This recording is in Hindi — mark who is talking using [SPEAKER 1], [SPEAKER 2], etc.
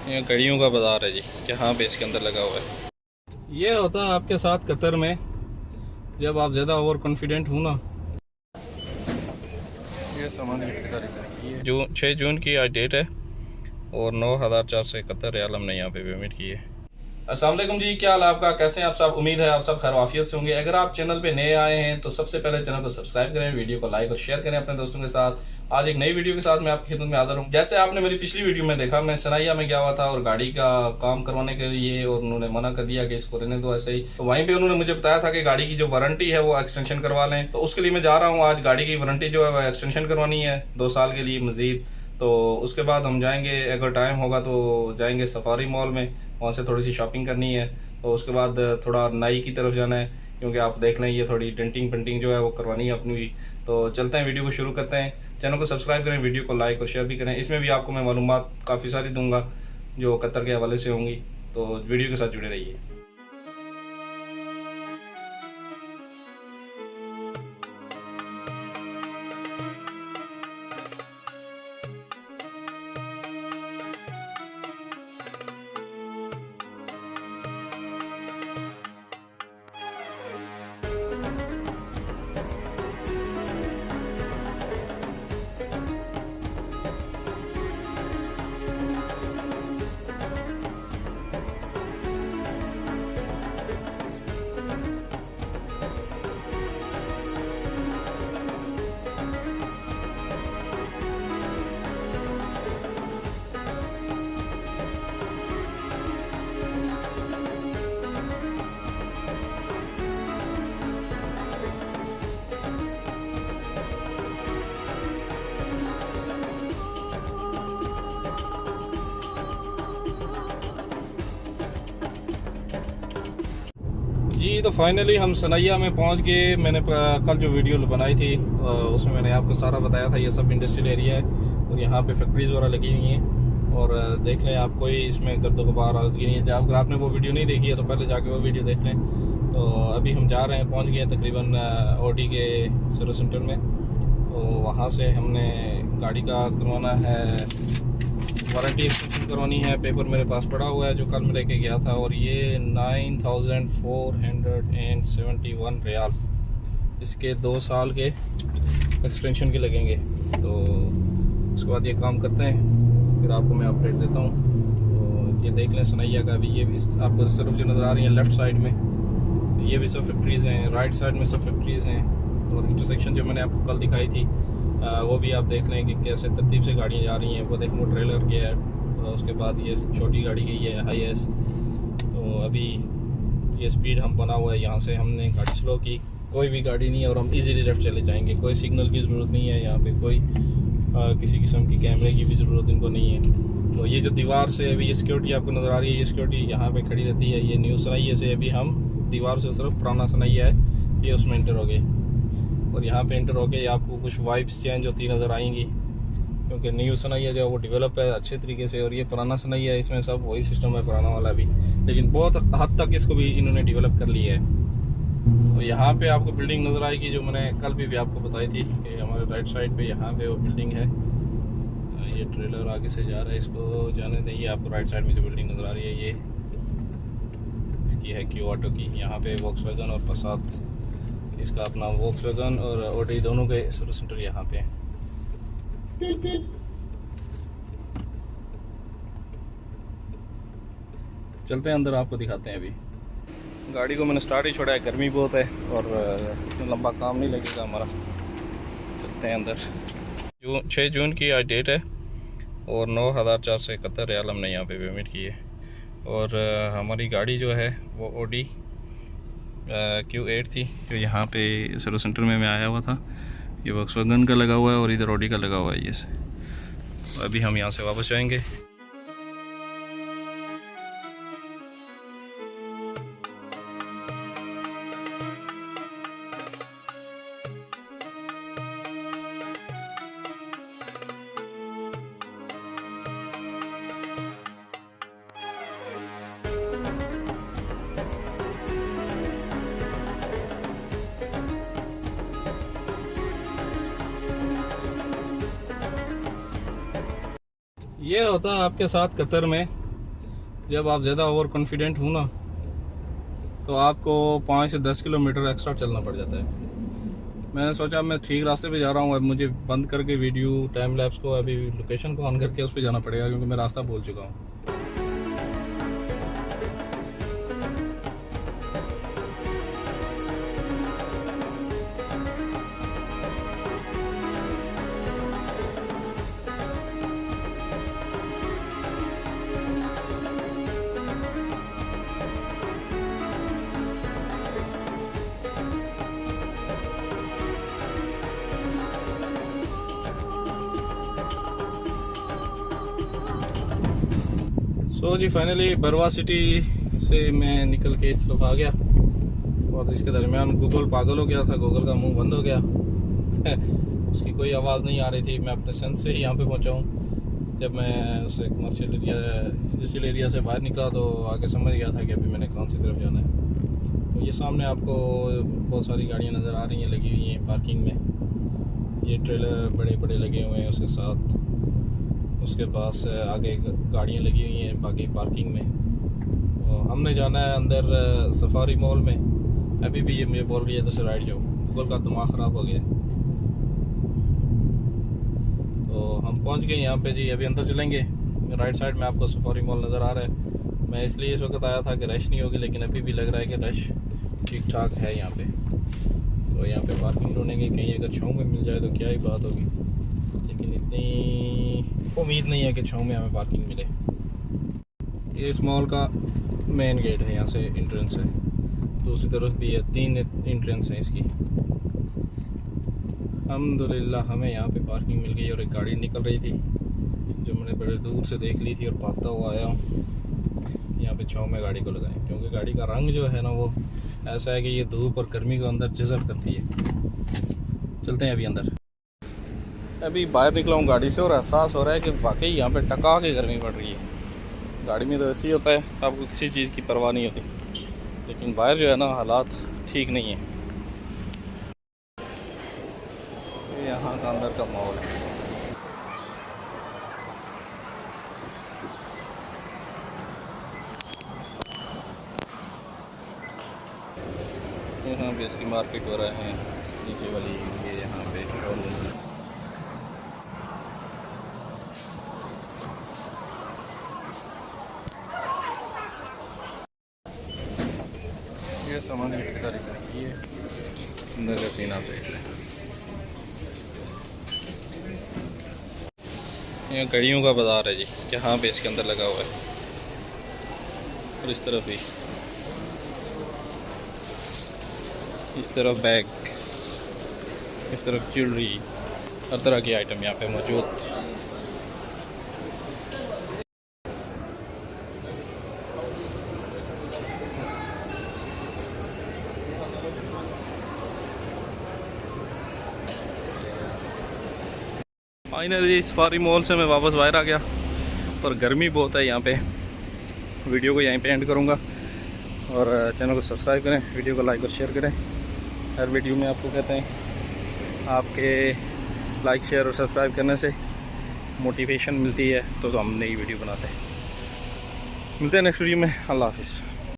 [SPEAKER 1] ये घड़ियों का बाजार है जी, जहाँ पे इसके अंदर लगा हुआ है। ये होता है आपके साथ कतर में, जब आप ज़्यादा ओवर कॉन्फिडेंट हो ना। ये सामान की खरीदारी है। 6 जून की आज डेट है और 9,471 रियाल हमने यहाँ पे पेमेंट की है। अस्सलाम वालेकुम जी, क्या हाल है आपका, कैसे हैं आप सब। उम्मीद है आप सब खैर आफियत से होंगे। अगर आप चैनल पे नए आए हैं तो सबसे पहले चैनल को सब्सक्राइब करें, वीडियो को लाइक और शेयर करें अपने दोस्तों के साथ। आज एक नई वीडियो के साथ मैं आपकी खिदमत में हाजिर हूँ। जैसे आपने मेरी पिछली वीडियो में देखा, मैं सनाइया में गया हुआ था और गाड़ी का काम करवाने के लिए, और उन्होंने मना कर दिया कि इसको रहने दो ऐसे ही। तो वहीं पे उन्होंने मुझे बताया था कि गाड़ी की जो वारंटी है वो एक्सटेंशन करवा लें। तो उसके लिए मैं जा रहा हूँ आज। गाड़ी की वारंटी जो है वो एक्सटेंशन करवानी है 2 साल के लिए मजीद। तो उसके बाद हम जाएंगे, अगर टाइम होगा तो जाएंगे सफारी मॉल में, वहाँ से थोड़ी सी शॉपिंग करनी है। तो उसके बाद थोड़ा नाई की तरफ जाना है, क्योंकि आप देख लें ये थोड़ी डेंटिंग पेंटिंग जो है वो करवानी है अपनी भी। तो चलते हैं, वीडियो को शुरू करते हैं। चैनल को सब्सक्राइब करें, वीडियो को लाइक और शेयर भी करें। इसमें भी आपको मैं मालूमात काफ़ी सारी दूंगा जो कतर के हवाले से होंगी। तो वीडियो के साथ जुड़े रहिए। जी तो फाइनली हम सनैया में पहुंच गए। मैंने कल जो वीडियो बनाई थी उसमें मैंने आपको सारा बताया था। ये सब इंडस्ट्रियल एरिया है और यहाँ पे फैक्ट्रीज वगैरह लगी हुई हैं। और देख लें, आप कोई इसमें गर्दो गुबार आलूदगी नहीं है। अगर आपने वो वीडियो नहीं देखी है तो पहले जाके वो वीडियो देख लें। तो अभी हम जा रहे हैं, पहुँच गए तकरीबन ऑडी के सर्विस सेंटर में। तो वहाँ से हमने गाड़ी का करवाना है, वारंटी एक्सटेंशन करवानी है। पेपर मेरे पास पड़ा हुआ है जो कल मैं लेके गया था, और ये 9,471 रियाल इसके 2 साल के एक्सटेंशन के लगेंगे। तो उसके बाद ये काम करते हैं, फिर आपको मैं अपडेट देता हूँ। तो ये देख लें सनैया का भी, ये भी आपको सिर्फ जो नज़र आ रही है लेफ़्ट साइड में, ये भी सब फैक्ट्रीज़ हैं। राइट साइड में सब फैक्ट्रीज़ हैं। और इंटरसेक्शन जो मैंने आपको कल दिखाई थी वो भी आप देख लें कि कैसे तरतीब से गाड़ियाँ जा रही हैं। वो देखें, वो ट्रेलर गया है, उसके बाद ये छोटी गाड़ी गई है हाई एस। तो अभी ये स्पीड हम बना हुआ है, यहाँ से हमने गाड़ी स्लो की, कोई भी गाड़ी नहीं है और हम इजीली लेफ्ट चले जाएंगे। कोई सिग्नल की ज़रूरत नहीं है यहाँ पे, कोई किसी किस्म की कैमरे की भी ज़रूरत इनको नहीं है। तो ये जो दीवार से अभी ये सिक्योरिटी आपको नज़र आ रही है, ये सिक्योरिटी यहाँ पर खड़ी रहती है। ये न्यू सनैया से अभी हम दीवार से सिर्फ पुराना सनैया है, ये उसमें इंटर हो गए। और यहाँ पे इंटर होके आपको कुछ वाइब्स चेंज होती नज़र आएंगी, क्योंकि न्यू सनैया जो है वो डेवलप है अच्छे तरीके से, और ये पुराना सनैया है, इसमें सब वही सिस्टम है पुराना वाला भी, लेकिन बहुत हद तक इसको भी इन्होंने डेवलप कर लिया है। तो यहाँ पे आपको बिल्डिंग नज़र आएगी जो मैंने कल भी आपको बताई थी कि हमारे राइट साइड पे यहाँ पे वो बिल्डिंग है। ये ट्रेलर आगे से जा रहा है, इसको जाने दें। ये आपको राइट साइड में जो बिल्डिंग नज़र आ रही है ये इसकी है क्यू ऑटो की। यहाँ पे वॉक्सवैगन और पासात, इसका अपना वॉक्सवैगन और ऑडी दोनों के सर्विस सेंटर यहाँ पे हैं। चलते हैं अंदर, आपको दिखाते हैं। अभी गाड़ी को मैंने स्टार्ट ही छोड़ा है, गर्मी बहुत है और इतना लंबा काम नहीं लगेगा हमारा। चलते हैं अंदर। 6 जून की आज डेट है और 9,471 रियाल हमने यहाँ पे पेमेंट की है। और हमारी गाड़ी जो है वो ऑडी Q8 थी जो यहाँ पे सर्विस सेंटर में मैं आया हुआ था। ये वॉक्सवैगन का लगा हुआ है और इधर ऑडी का लगा हुआ है ये से। तो अभी हम यहाँ से वापस जाएंगे। ये होता है आपके साथ कतर में, जब आप ज़्यादा ओवर कॉन्फिडेंट हो ना तो आपको 5 से 10 किलोमीटर एक्स्ट्रा चलना पड़ जाता है। मैंने सोचा मैं ठीक रास्ते पे जा रहा हूँ, अब मुझे बंद करके वीडियो टाइम लैप्स को अभी लोकेशन को ऑन करके उस पर जाना पड़ेगा क्योंकि मैं रास्ता भूल चुका हूँ। सो जी फाइनली बरवा सिटी से मैं निकल के इस तरफ आ गया और इसके दरमियान गूगल पागल हो गया था, गूगल का मुंह बंद हो गया उसकी कोई आवाज़ नहीं आ रही थी। मैं अपने सेंस से ही यहाँ पे पहुँचा हूँ। जब मैं उस कमर्शियल एरिया इंडस्ट्रियल एरिया से बाहर निकला तो आगे समझ गया था कि अभी मैंने कौन सी तरफ जाना है। तो ये सामने आपको बहुत सारी गाड़ियाँ नज़र आ रही हैं लगी हुई हैं पार्किंग में। ये ट्रेलर बड़े बड़े लगे हुए हैं, उसके साथ उसके पास आगे गाड़ियाँ लगी हुई हैं बाकी पार्किंग में। तो हमने जाना है अंदर सफारी मॉल में। अभी भी ये मुझे बोल रही है इधर से राइट जाओ, गूगल का दिमाग ख़राब हो गया। तो हम पहुंच गए यहाँ पे जी। अभी अंदर चलेंगे। राइट साइड में आपको सफारी मॉल नज़र आ रहा है। मैं इसलिए इस वक्त आया था कि रश नहीं होगी, लेकिन अभी भी लग रहा है कि रश ठीक ठाक है यहाँ पे। तो यहाँ पे पार्किंग ढूंढेंगे, कहीं अगर छाँव में मिल जाए तो क्या ही बात होगी, लेकिन इतनी उम्मीद नहीं है कि छाँव में हमें पार्किंग मिले। ये इस मॉल का मेन गेट है, यहाँ से एंट्रेंस है। दूसरी तरफ भी है, 3 एंट्रेंस हैं इसकी। अल्हम्दुलिल्लाह हमें यहाँ पे पार्किंग मिल गई और एक गाड़ी निकल रही थी जो मैंने बड़े दूर से देख ली थी और भागता हुआ आया हूँ। यहाँ पे छाँव में गाड़ी को लगाएं क्योंकि गाड़ी का रंग जो है ना वो ऐसा है कि ये धूप और गर्मी को अंदर जज़ब करती है। चलते हैं अभी अंदर। अभी बाहर निकला हूँ गाड़ी से और एहसास हो रहा है कि वाकई यहाँ पे टका के गर्मी पड़ रही है। गाड़ी में तो ऐसे ही होता है, आपको किसी चीज़ की परवाह नहीं होती, लेकिन बाहर जो है ना हालात ठीक नहीं है। ये यहाँ का अंदर का माहौल है। यहाँ पे इसकी मार्केट हो रहा है नीचे वाली, ये यहाँ पे ये सामान की खरीदारी की है। अंदर का सीन आप देख रहे हैं। ये घड़ियों का बाज़ार है जी, जहाँ पे इसके अंदर लगा हुआ है। और इस तरफ भी, इस तरफ बैग, इस तरफ ज्वेलरी, हर तरह की आइटम यहाँ पे मौजूद। फाइनली सफारी मॉल से मैं वापस बाहर आ गया और गर्मी बहुत है यहाँ पे। वीडियो को यहीं पे एंड करूँगा और चैनल को सब्सक्राइब करें, वीडियो को लाइक और शेयर करें। हर वीडियो में आपको कहते हैं आपके लाइक शेयर और सब्सक्राइब करने से मोटिवेशन मिलती है तो हम नई वीडियो बनाते हैं। मिलते हैं नेक्स्ट वीडियो में। अल्लाह हाफिज़।